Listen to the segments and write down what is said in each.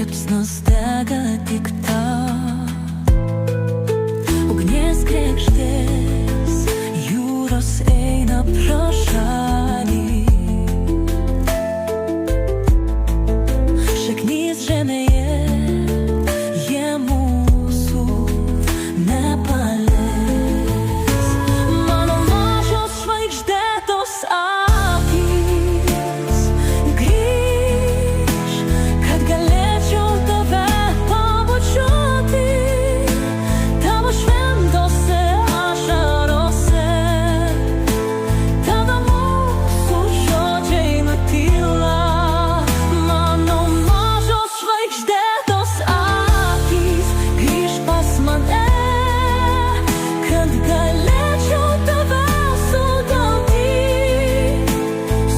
Liepsnos dega tik tau, ugnies kregždės, jūros eina pro šalį. Šaknys žemėje, jie mūsų nepaleis. Mano mažos žvaigždėtos akys, grįž, kad galėčiau tave pabučiuoti, tavo šventose ašarose, tavo mūsų žodžiai nutyla. Mano mažos žvaigždėtos akys, grįž pas mane, kad galėčiau tave sugauti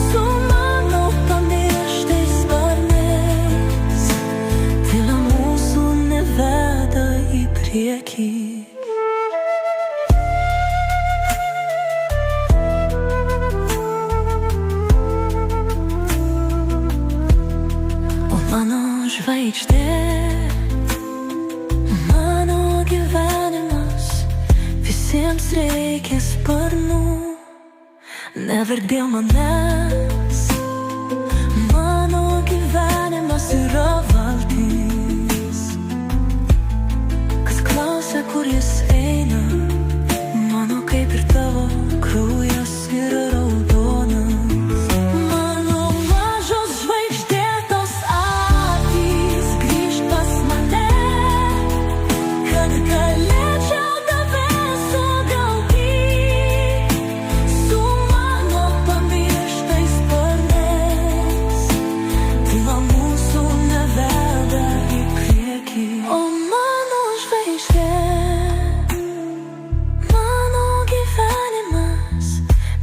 su mano pamirštais sparnais. Tyla mūsų neveda į priekį. O mano žvaigždė, mano gyvenimas, visiems reikia sparnų. Neverk dėl manęs, mano gyvenimas yra valtis. Kas klausia, kur jis eina, mano kaip ir tavo kraujas yra raudonas. Mano mažos žvaigždėtos akys, grįžk pas mane, kad galėčiau tave sugauti su mano pamirštais sparnais. Tyla mūsų neveda į priekį. O mano žvaigždė, mano gyvenimas,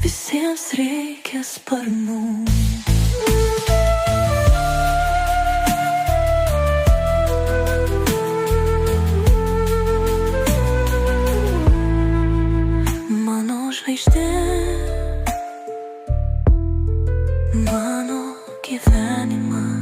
visiems reikia sparnų. Mano žvaigždė, mano gyvenimas.